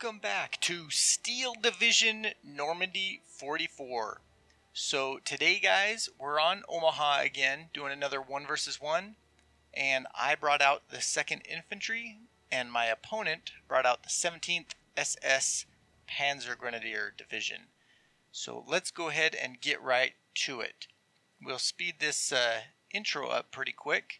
Welcome back to Steel Division Normandy 44. So today, guys, we're on Omaha again, doing another 1 versus 1, and I brought out the 2nd Infantry, and my opponent brought out the 17th SS Panzer Grenadier Division. So let's go ahead and get right to it. We'll speed this intro up pretty quick.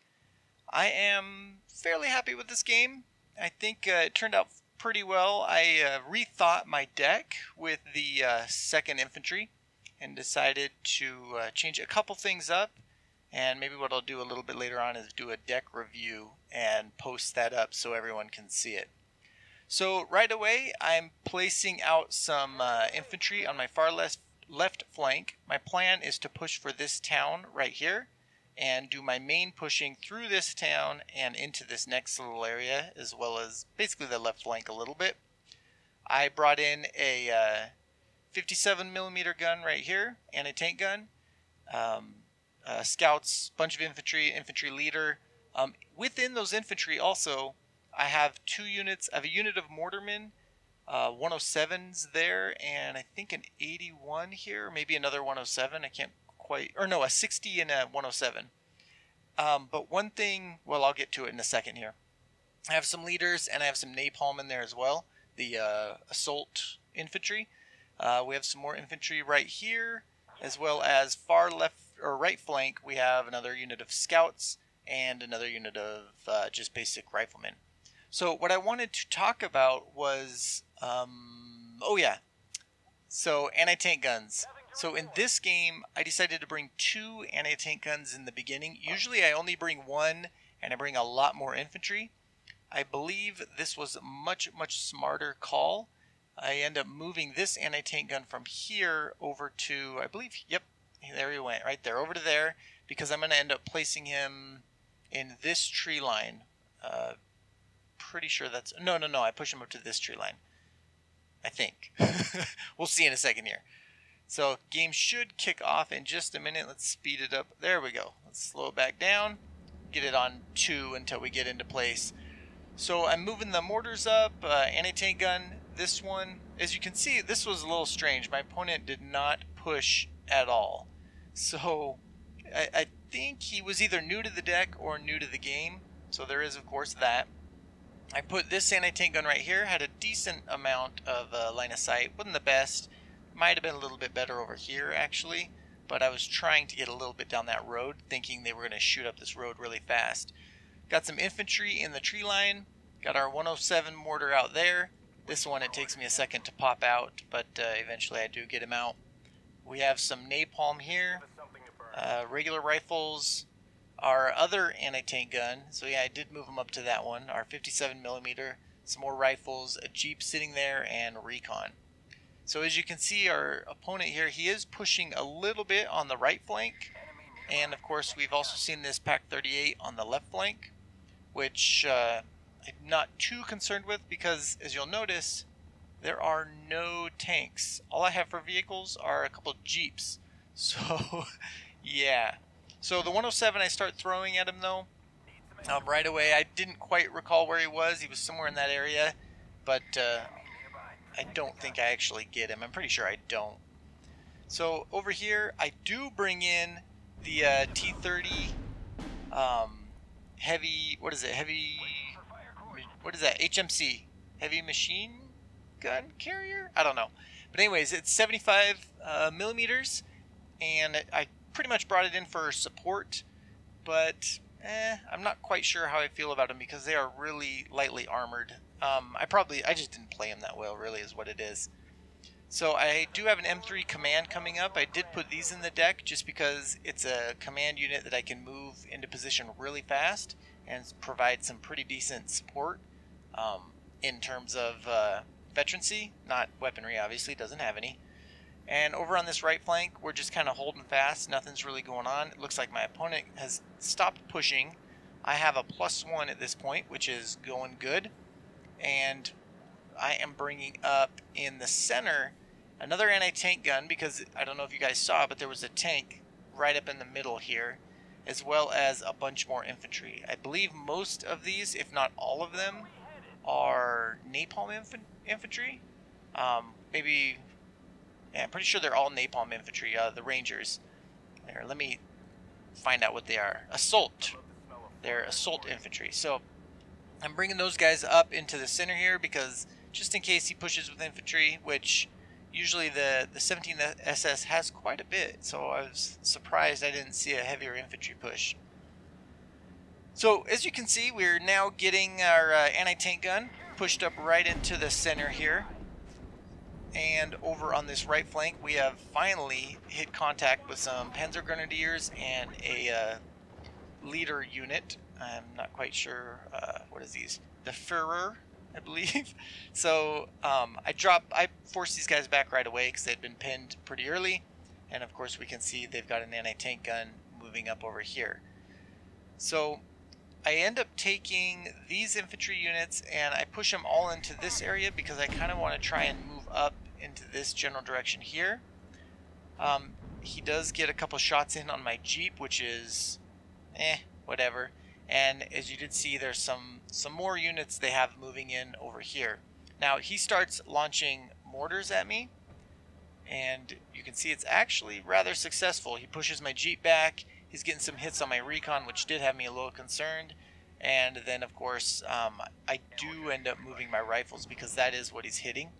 I am fairly happy with this game. I think it turned out pretty well. I rethought my deck with the 2nd Infantry and decided to change a couple things up, and maybe what I'll do a little bit later on is do a deck review and post that up so everyone can see it. So right away I'm placing out some infantry on my far left flank. My plan is to push for this town right here and do my main pushing through this town and into this next little area, as well as basically the left flank a little bit. I brought in a 57mm gun right here, anti-tank gun, scouts, bunch of infantry leader. Within those infantry also, I have 2 units. I have a unit of mortarmen, 107s there, and I think an 81 here, maybe another 107. I can't quite, or no, a 60 and a 107. But one thing, well, I'll get to it in a second here. I have some leaders and I have some napalm in there as well, the assault infantry. We have some more infantry right here, as well as far left or right flank. We have another unit of scouts and another unit of just basic riflemen. So what I wanted to talk about was, oh yeah, so anti-tank guns. So in this game, I decided to bring 2 anti-tank guns in the beginning. Usually I only bring 1, and I bring a lot more infantry. I believe this was a much smarter call. I end up moving this anti-tank gun from here over to, I believe, yep, there he went, right there, over to there, because I'm going to end up placing him in this tree line. Pretty sure that's, no, I push him up to this tree line, I think. We'll see in a second here. So game should kick off in just a minute. Let's speed it up. There we go. Let's slow it back down. Get it on 2 until we get into place. So I'm moving the mortars up. Anti-tank gun. This one, as you can see, this was a little strange. My opponent did not push at all. So I think he was either new to the deck or new to the game. So there is, of course, that. I put this anti-tank gun right here. Had a decent amount of line of sight. Wasn't the best. Might have been a little bit better over here, actually, but I was trying to get a little bit down that road, thinking they were going to shoot up this road really fast. Got some infantry in the tree line. Got our 107 mortar out there. This one, it takes me a second to pop out, but eventually I do get him out. We have some napalm here, regular rifles, our other anti-tank gun. So yeah, I did move him up to that one, our 57mm, some more rifles, a jeep sitting there, and recon. So as you can see, our opponent here, he is pushing a little bit on the right flank. And of course, we've also seen this Pack 38 on the left flank, which I'm not too concerned with because, as you'll notice, there are no tanks. All I have for vehicles are a couple of jeeps. So, yeah. So the 107, I start throwing at him though. Right away, I didn't quite recall where he was. He was somewhere in that area, but I don't think I actually get him. I'm pretty sure I don't. So over here, I do bring in the T-30 heavy, what is it? What is that? HMC, heavy machine gun carrier? I don't know. But anyways, it's 75mm, and I pretty much brought it in for support, but I'm not quite sure how I feel about them because they are really lightly armored. I just didn't play him that well, really, is what it is. So I do have an M3 command coming up. I did put these in the deck just because it's a command unit that I can move into position really fast and provide some pretty decent support in terms of veterancy, not weaponry, obviously, doesn't have any. And over on this right flank, we're just kind of holding fast. Nothing's really going on. It looks like my opponent has stopped pushing. I have a +1 at this point, which is going good. And I am bringing up in the center another anti-tank gun because I don't know if you guys saw, but there was a tank right up in the middle here, as well as a bunch more infantry. I believe most of these, if not all of them, are napalm infantry. Maybe, yeah, I'm pretty sure they're all napalm infantry, the Rangers. There, let me find out what they are. Assault. They're assault infantry. So I'm bringing those guys up into the center here because just in case he pushes with infantry, which usually the 17th SS has quite a bit, so I was surprised I didn't see a heavier infantry push. So as you can see, we're now getting our anti-tank gun pushed up right into the center here. And over on this right flank, we have finally hit contact with some Panzer Grenadiers and a leader unit. I'm not quite sure, what is these? The Führer, I believe. So I forced these guys back right away because they'd been pinned pretty early. And of course we can see they've got an anti-tank gun moving up over here. So I end up taking these infantry units and I push them all into this area because I kind of want to try and move up into this general direction here. He does get a couple shots in on my Jeep, which is whatever. And as you did see, there's some more units they have moving in over here. Now he starts launching mortars at me, and you can see it's actually rather successful. He pushes my Jeep back. He's getting some hits on my recon, which did have me a little concerned. And then, of course, I do end up moving my rifles because that is what he's hitting.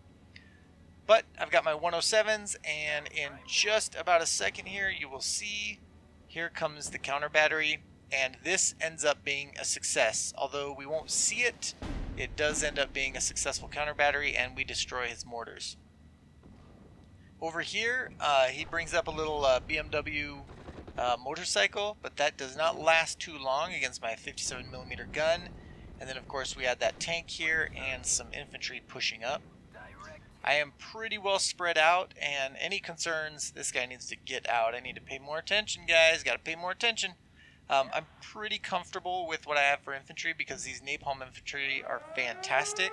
But I've got my 107s, and in just about a second here, you will see, here comes the counter battery. And this ends up being a success. Although we won't see it, it does end up being a successful counter battery, and we destroy his mortars. Over here, he brings up a little BMW motorcycle, but that does not last too long against my 57mm gun. And then of course we had that tank here and some infantry pushing up. I am pretty well spread out, and any concerns, this guy needs to get out. I need to pay more attention, guys. Got to pay more attention. I'm pretty comfortable with what I have for infantry because these napalm infantry are fantastic.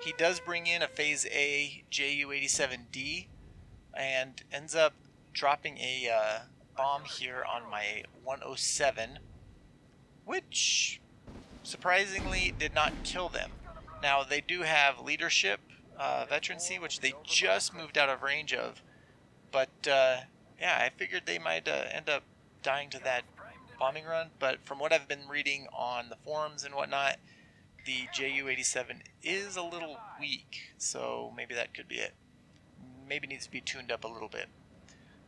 He does bring in a Phase A Ju-87D and ends up dropping a bomb here on my 107, which surprisingly did not kill them. Now they do have leadership veterancy, which they just moved out of range of, but yeah, I figured they might end up dying to that bombing run. But from what I've been reading on the forums and whatnot, the Ju-87 is a little weak, so maybe that could be it. Maybe needs to be tuned up a little bit.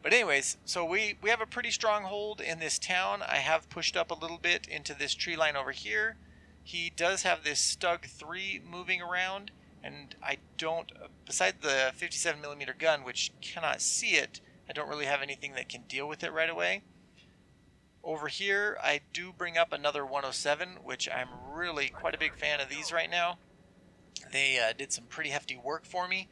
But anyways, so we have a pretty strong hold in this town. I have pushed up a little bit into this tree line over here. He does have this Stug 3 moving around, and I don't, besides the 57mm gun, which cannot see it, I don't really have anything that can deal with it right away. Over here, I do bring up another 107, which I'm really quite a big fan of these right now. They did some pretty hefty work for me.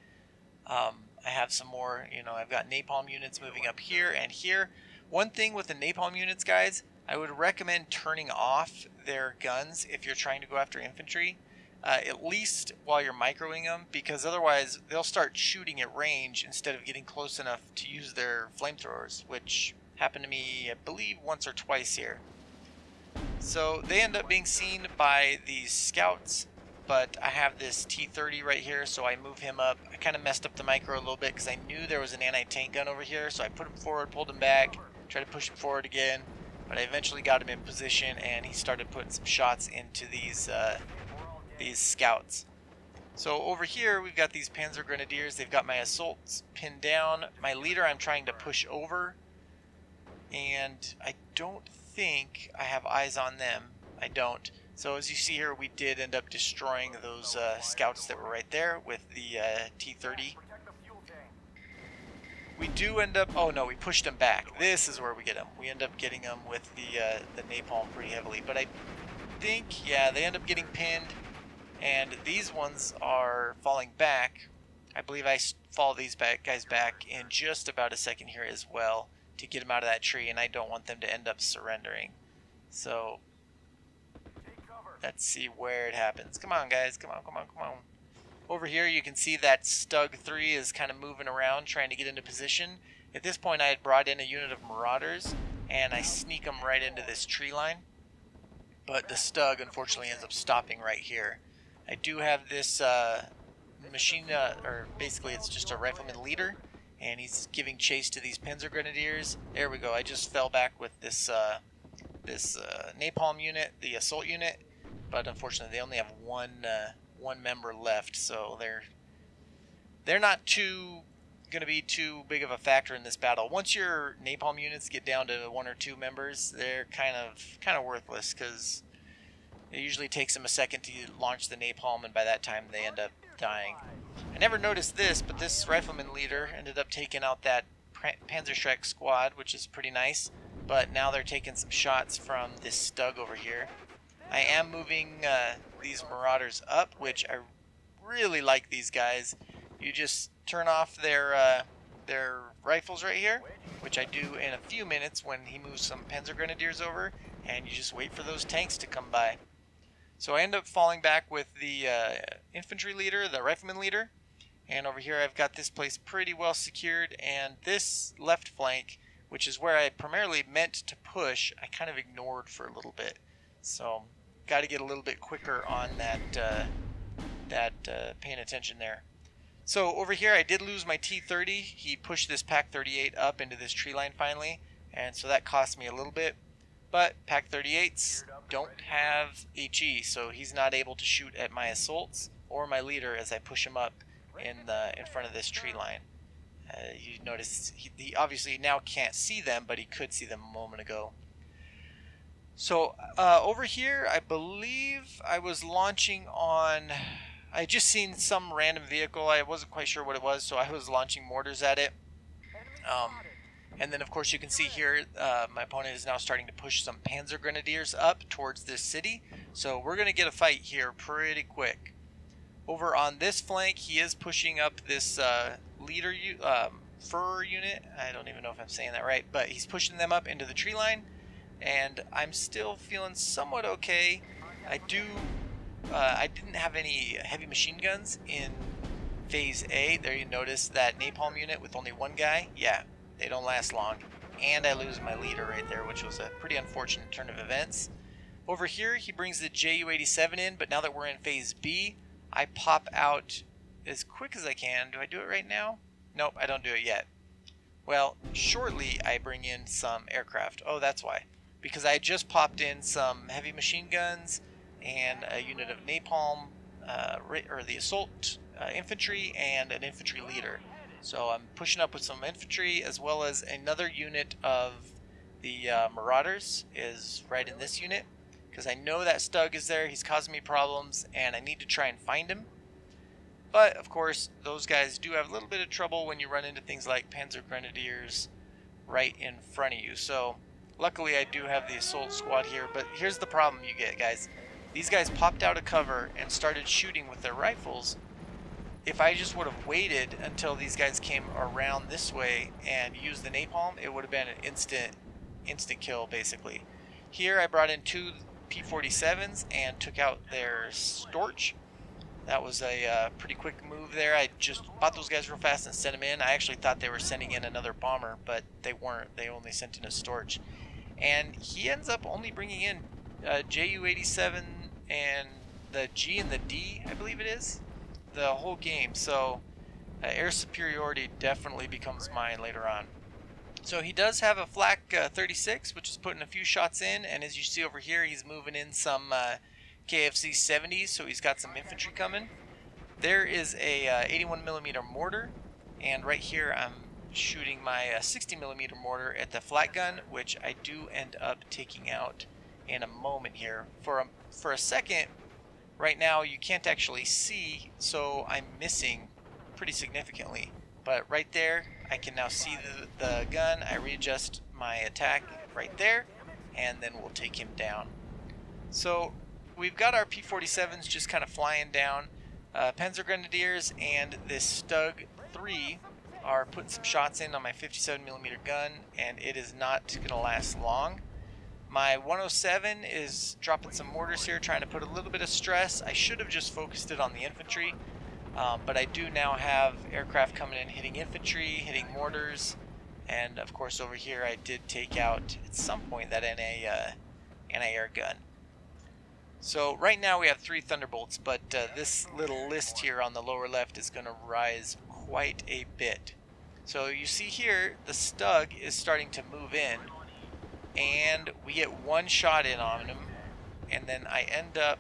I have some more, I've got napalm units moving up here and here. One thing with the napalm units, guys, I would recommend turning off their guns if you're trying to go after infantry, at least while you're microing them, because otherwise they'll start shooting at range instead of getting close enough to use their flamethrowers, which happened to me, I believe, once or twice here. So they end up being seen by these scouts, but I have this T-30 right here, so I move him up. I kind of messed up the micro a little bit because I knew there was an anti-tank gun over here, so I put him forward, pulled him back, tried to push him forward again, but I eventually got him in position, and he started putting some shots into these scouts. So over here, we've got these Panzer Grenadiers. They've got my assaults pinned down. My leader I'm trying to push over, and I don't think I have eyes on them. I don't. So as you see here, we did end up destroying those scouts that were right there with the T-30. We do end up, oh no, we pushed them back. This is where we get them. We end up getting them with the napalm pretty heavily. But I think, yeah, they end up getting pinned, and these ones are falling back. I believe I follow these guys back in just about a second here as well to get them out of that tree, and I don't want them to end up surrendering. So let's see where it happens. Come on, guys. Come on, come on, come on. Over here, you can see that Stug 3 is kind of moving around, trying to get into position. At this point, I had brought in a unit of Marauders, and I sneak them right into this tree line. But the Stug, unfortunately, ends up stopping right here. I do have this machine, or basically it's just a rifleman leader, and he's giving chase to these Panzer grenadiers. There we go. I just fell back with this napalm unit, the assault unit, but unfortunately they only have one member left, so they're not going to be too big of a factor in this battle. Once your napalm units get down to 1 or 2 members, they're kind of worthless, because it usually takes them a second to launch the napalm, and by that time they end up dying. I never noticed this, but this rifleman leader ended up taking out that Panzer squad, which is pretty nice, but now they're taking some shots from this Stug over here. I am moving these Marauders up, which I really like these guys. You just turn off their rifles right here, which I do in a few minutes when he moves some Panzer Grenadiers over, and you just wait for those tanks to come by. So I end up falling back with the infantry leader, the rifleman leader, and over here I've got this place pretty well secured, and this left flank, which is where I primarily meant to push, I kind of ignored for a little bit. So got to get a little bit quicker on that paying attention there. So over here I did lose my T-30. He pushed this Pak-38 up into this tree line finally, and so that cost me a little bit. But Pak-38s don't have HE, so he's not able to shoot at my assaults or my leader as I push him up in front of this tree line. You notice he obviously now can't see them, but he could see them a moment ago. So over here, I believe I was launching on... I just seen some random vehicle. I wasn't quite sure what it was, so I was launching mortars at it. And then, of course, you can see here my opponent is now starting to push some Panzer Grenadiers up towards this city. So we're going to get a fight here pretty quick. Over on this flank, he is pushing up this leader fur unit. I don't even know if I'm saying that right, but he's pushing them up into the tree line. And I'm still feeling somewhat okay. I didn't have any heavy machine guns in Phase A. There you notice that napalm unit with only one guy. Yeah, they don't last long. And I lose my leader right there, which was a pretty unfortunate turn of events. Over here, he brings the Ju-87 in, but now that we're in Phase B, I pop out as quick as I can. Do I do it right now? Nope, I don't do it yet. Well, shortly I bring in some aircraft. Oh, that's why. Because I just popped in some heavy machine guns and a unit of napalm, or the assault infantry, and an infantry leader. So I'm pushing up with some infantry, as well as another unit of the Marauders is right in this unit, because I know that Stug is there. He's causing me problems, and I need to try and find him. But, of course, those guys do have a little bit of trouble when you run into things like Panzer Grenadiers right in front of you. So, luckily I do have the assault squad here, but here's the problem you get, guys. These guys popped out of cover and started shooting with their rifles. If I just would have waited until these guys came around this way and used the napalm, it would have been an instant kill, basically. Here I brought in 2 P-47s and took out their Storch. That was a pretty quick move there. I just bought those guys real fast and sent them in. I actually thought they were sending in another bomber, but they weren't. They only sent in a Storch. And he ends up only bringing in Ju-87 and the G and the D, I believe it is, the whole game. So air superiority definitely becomes mine later on. So he does have a Flak 36, which is putting a few shots in, and as you see over here, he's moving in some KFC 70s, so he's got some infantry coming. There is a 81mm mortar, and right here I'm shooting my 60mm mortar at the flat gun, which I do end up taking out in a moment here. For a second, right now you can't actually see, so I'm missing pretty significantly. But right there, I can now see the gun. I readjust my attack right there, and then we'll take him down. So we've got our P-47s just kind of flying down. Panzer Grenadiers and this Stug 3 are putting some shots in on my 57mm gun, and it is not going to last long. My 107 is dropping some mortars here, trying to put a little bit of stress. I should have just focused it on the infantry, but I do now have aircraft coming in, hitting infantry, hitting mortars, and of course over here I did take out at some point that anti-air gun. So right now we have 3 Thunderbolts, but this little list here on the lower left is going to rise quite a bit. So you see here, the Stug is starting to move in, and we get 1 shot in on him, and then I end up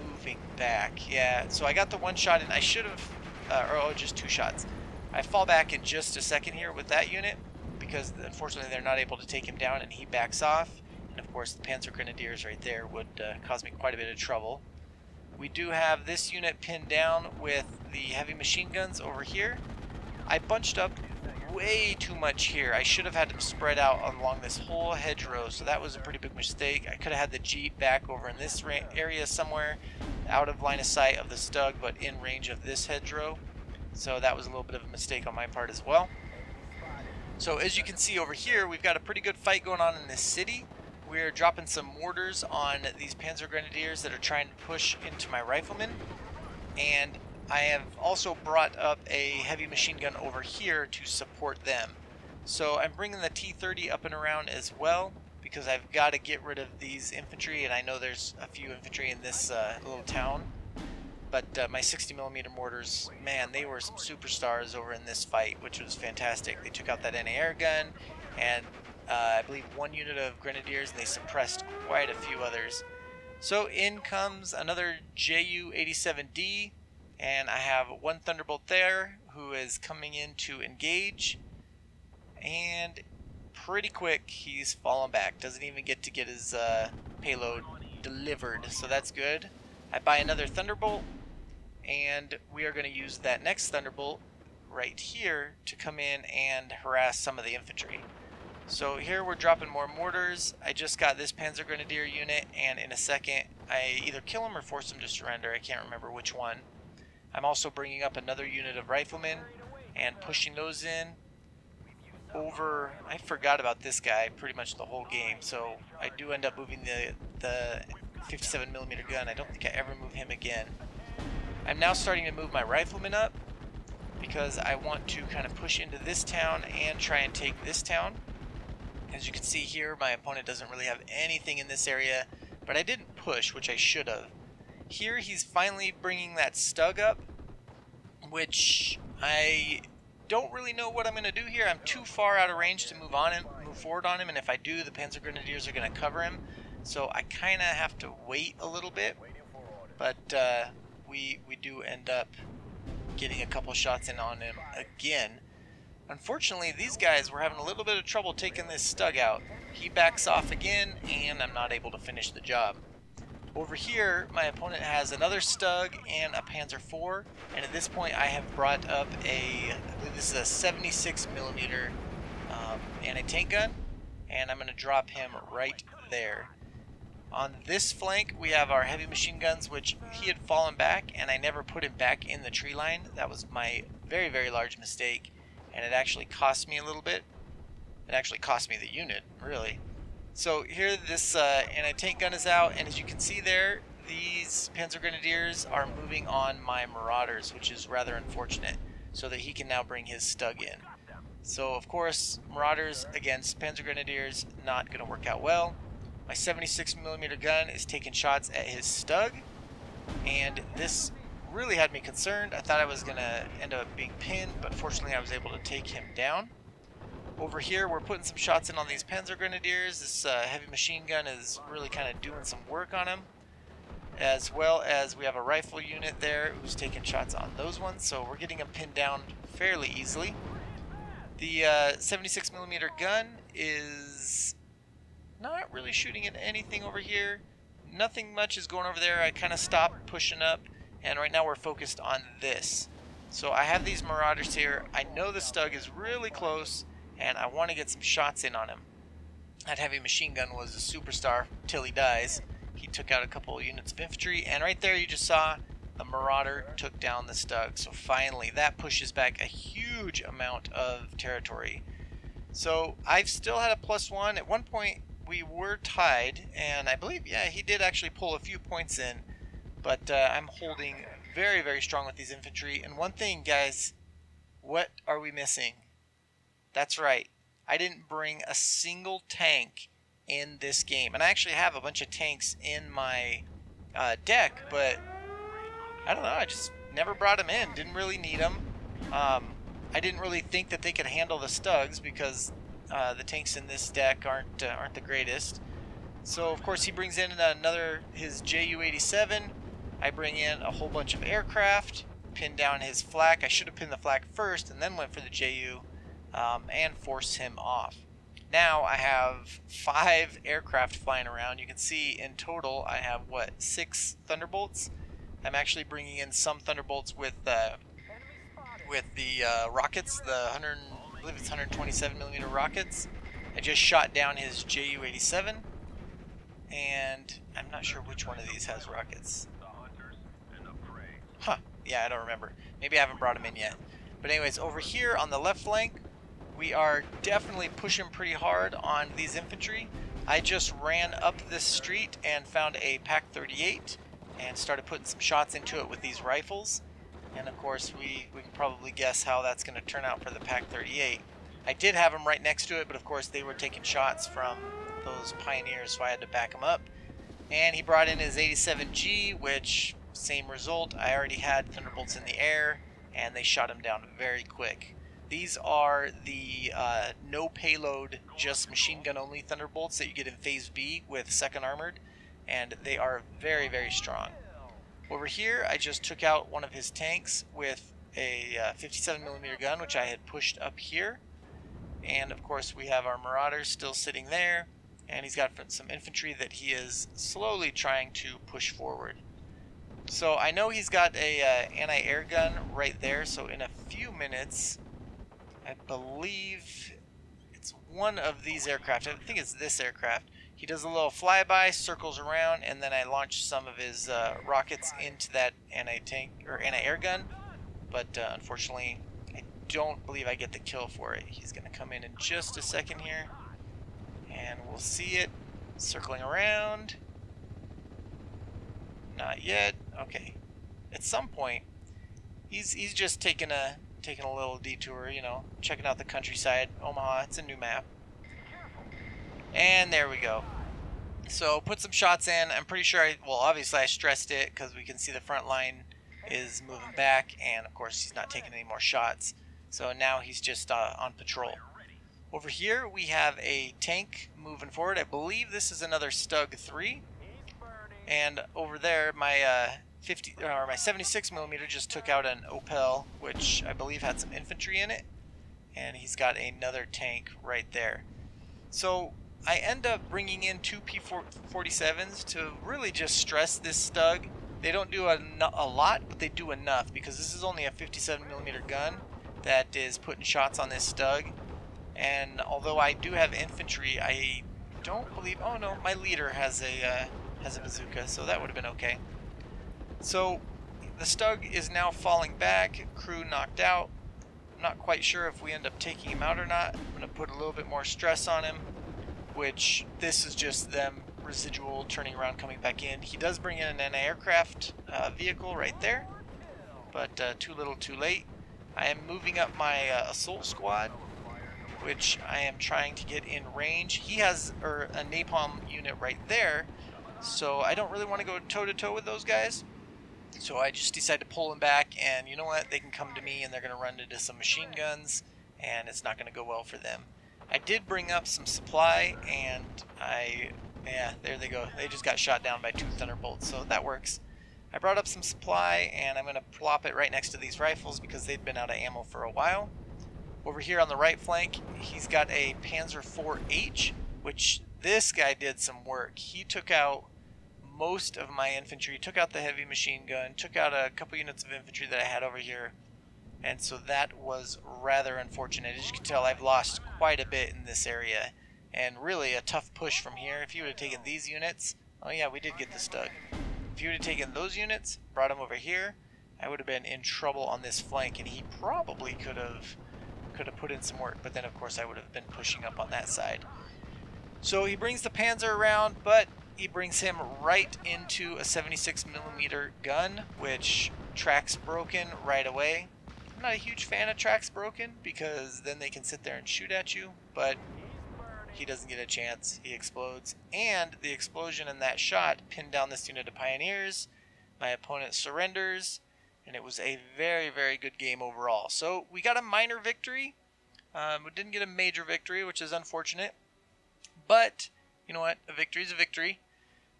moving back. Yeah, so I got the 1 shot in. I should have, just 2 shots. I fall back in just a second here with that unit, because unfortunately they're not able to take him down, and he backs off. And of course the Panzer Grenadiers right there would cause me quite a bit of trouble. We do have this unit pinned down with the heavy machine guns over here. I bunched up way too much here. I should have had them spread out along this whole hedgerow, so that was a pretty big mistake. I could have had the Jeep back over in this area somewhere, out of line of sight of the Stug, but in range of this hedgerow. So that was a little bit of a mistake on my part as well. So as you can see over here, we've got a pretty good fight going on in this city. We're dropping some mortars on these Panzer Grenadiers that are trying to push into my riflemen. And I have also brought up a heavy machine gun over here to support them. So I'm bringing the T-30 up and around as well, because I've got to get rid of these infantry, and I know there's a few infantry in this little town. But my 60mm mortars, man, they were some superstars over in this fight, which was fantastic. They took out that anti-air gun, and I believe 1 unit of Grenadiers, and they suppressed quite a few others. So in comes another Ju-87D, and I have 1 Thunderbolt there who is coming in to engage, and pretty quick he's fallen back. Doesn't even get to get his payload delivered, so that's good. I buy another Thunderbolt, and we are going to use that next Thunderbolt right here to come in and harass some of the infantry. So here we're dropping more mortars. I just got this Panzer Grenadier unit, and in a second I either kill him or force him to surrender. I can't remember which one. I'm also bringing up another unit of riflemen and pushing those in over. I forgot about this guy pretty much the whole game, so I do end up moving the 57mm gun. I don't think I ever move him again. I'm now starting to move my riflemen up because I want to kind of push into this town and try and take this town. As you can see here, my opponent doesn't really have anything in this area, but I didn't push, which I should have. Here he's finally bringing that Stug up, which I don't really know what I'm going to do here. I'm too far out of range to move forward on him, and if I do, the Panzer Grenadiers are going to cover him. So I kind of have to wait a little bit, but we do end up getting a couple shots in on him again. Unfortunately, these guys were having a little bit of trouble taking this Stug out. He backs off again, and I'm not able to finish the job. Over here, my opponent has another Stug and a Panzer IV, and at this point I have brought up I believe this is a 76mm anti-tank gun, and I'm going to drop him right there. On this flank, we have our heavy machine guns, which he had fallen back, and I never put him back in the tree line. That was my very, very large mistake, and it actually cost me a little bit. It actually cost me the unit, really. So here this anti-tank gun is out, and as you can see there, these Panzer Grenadiers are moving on my Marauders, which is rather unfortunate, so that he can now bring his Stug in. So of course, Marauders against Panzer Grenadiers, not going to work out well. My 76mm gun is taking shots at his Stug, and this really had me concerned. I thought I was going to end up being pinned, but fortunately I was able to take him down. Over here we're putting some shots in on these Panzer Grenadiers. This heavy machine gun is really kind of doing some work on him, as well as we have a rifle unit there who's taking shots on those ones, so we're getting him pinned down fairly easily. The 76mm gun is not really shooting at anything over here. Nothing much is going over there. I kind of stopped pushing up, and right now we're focused on this. So I have these Marauders here. I know the Stug is really close, and I want to get some shots in on him. That heavy machine gun was a superstar till he dies. He took out a couple of units of infantry, and right there you just saw the Marauder took down the Stug. So finally, that pushes back a huge amount of territory. So I've still had a +1. At one point, we were tied, and I believe, yeah, he did actually pull a few points in, but I'm holding very, very strong with these infantry. And one thing, guys, what are we missing? That's right, I didn't bring a single tank in this game. And I actually have a bunch of tanks in my deck, but I don't know, I just never brought them in. Didn't really need them. I didn't really think that they could handle the Stugs because the tanks in this deck aren't the greatest. So of course he brings in his Ju-87. I bring in a whole bunch of aircraft, pin down his flak. I should have pinned the flak first and then went for the Ju and force him off. Now I have 5 aircraft flying around. You can see in total I have, what, 6 Thunderbolts? I'm actually bringing in some Thunderbolts with the rockets, I believe it's 127mm rockets. I just shot down his Ju-87, and I'm not sure which one of these has rockets. Huh, yeah, I don't remember. Maybe I haven't brought him in yet. But anyways, over here on the left flank, we are definitely pushing pretty hard on these infantry. I just ran up this street and found a Pack 38 and started putting some shots into it with these rifles. And of course we can probably guess how that's going to turn out for the Pack 38. I did have them right next to it, but of course they were taking shots from those Pioneers, so I had to back them up. And he brought in his 87G, which, same result. I already had Thunderbolts in the air, and they shot him down very quick. These are the no payload, just machine gun only Thunderbolts that you get in Phase B with 2nd Armored, and they are very, very strong. Over here, I just took out one of his tanks with a 57mm gun, which I had pushed up here. And of course, we have our Marauders still sitting there, and he's got some infantry that he is slowly trying to push forward. So I know he's got a anti-air gun right there, so in a few minutes, I believe it's one of these aircraft. I think it's this aircraft. He does a little flyby, circles around, and then I launch some of his rockets into that anti-tank or anti-air gun. But unfortunately, I don't believe I get the kill for it. He's going to come in just a second here, and we'll see it circling around. Not yet. Okay. At some point, he's just taking a little detour, you know, checking out the countryside. Omaha, it's a new map. And there we go. So put some shots in. I'm pretty sure well, obviously I stressed it because we can see the front line is moving back, and of course he's not taking any more shots. So now he's just on patrol. Over here we have a tank moving forward. I believe this is another Stug 3. And over there my 76mm just took out an Opel, which I believe had some infantry in it, and he's got another tank right there. So I end up bringing in 2 P-47s to really just stress this Stug. They don't do a lot, but they do enough, because this is only a 57mm gun that is putting shots on this Stug. And although I do have infantry, I don't believe... Oh no, my leader has a bazooka, so that would have been okay. So the Stug is now falling back, crew knocked out. I'm not quite sure if we end up taking him out or not. I'm going to put a little bit more stress on him, which this is just them residual turning around, coming back in. He does bring in an anti-aircraft vehicle right there, but too little too late. I am moving up my assault squad, which I am trying to get in range. He has a napalm unit right there, so I don't really want to go toe-to-toe with those guys. So I just decided to pull them back, and you know what? They can come to me, and they're going to run into some machine guns, and it's not going to go well for them. I did bring up some supply, and yeah, there they go. They just got shot down by 2 Thunderbolts, so that works. I brought up some supply, and I'm going to plop it right next to these rifles because they'd been out of ammo for a while. Over here on the right flank, he's got a Panzer 4H, which this guy did some work. He took out most of my infantry, took out the heavy machine gun, took out a couple units of infantry that I had over here, and so that was rather unfortunate. As you can tell, I've lost quite a bit in this area, and really a tough push from here. If you would have taken these units, oh yeah, we did get the Stug. If you would have taken those units, brought them over here, I would have been in trouble on this flank, and he probably could have put in some work, but then of course I would have been pushing up on that side. So he brings the Panzer around, but he brings him right into a 76mm gun, which tracks broken right away. I'm not a huge fan of tracks broken because then they can sit there and shoot at you, but he doesn't get a chance. He explodes. And the explosion in that shot pinned down this unit of Pioneers. My opponent surrenders. And it was a very, very good game overall. So we got a minor victory. We didn't get a major victory, which is unfortunate. But, you know what? A victory is a victory.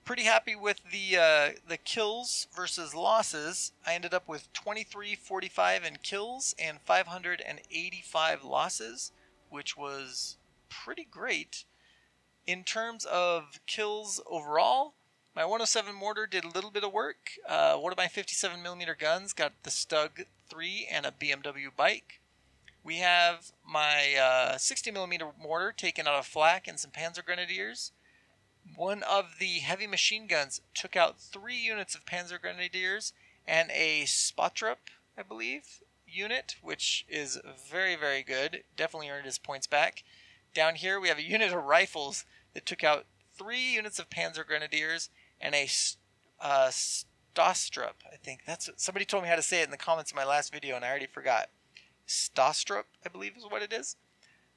Pretty happy with the kills versus losses. I ended up with 2345 in kills and 585 losses, which was pretty great. In terms of kills overall, my 107 mortar did a little bit of work. One of my 57mm guns got the Stug 3 and a BMW bike. We have my 60mm mortar taken out of flak and some Panzer Grenadiers. One of the heavy machine guns took out 3 units of Panzer Grenadiers and a Spotrup, I believe, unit, which is very, very good. Definitely earned his points back. Down here we have a unit of rifles that took out 3 units of Panzer Grenadiers and a Stostrup. I think that's what, somebody told me how to say it in the comments of my last video and I already forgot. Stostrup, I believe is what it is.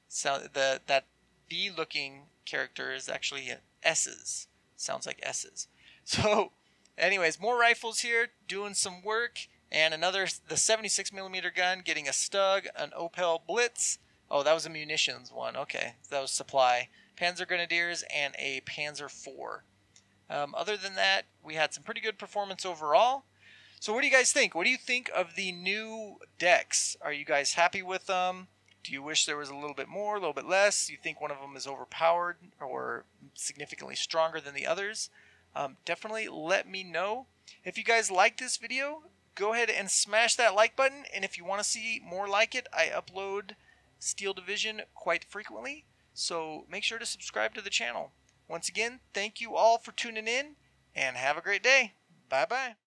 So that B-looking character is actually S's. Sounds like S's. So, anyways, more rifles here doing some work, and the 76mm gun getting a Stug, an Opel Blitz. Oh, that was a munitions one. Okay, that was supply. Panzer Grenadiers and a Panzer IV. Other than that, we had some pretty good performance overall. So what do you guys think? What do you think of the new decks? Are you guys happy with them? Do you wish there was a little bit more, a little bit less? Do you think one of them is overpowered or significantly stronger than the others? Definitely let me know. If you guys like this video, go ahead and smash that like button. And if you want to see more like it, I upload Steel Division quite frequently. So make sure to subscribe to the channel. Once again, thank you all for tuning in and have a great day. Bye-bye.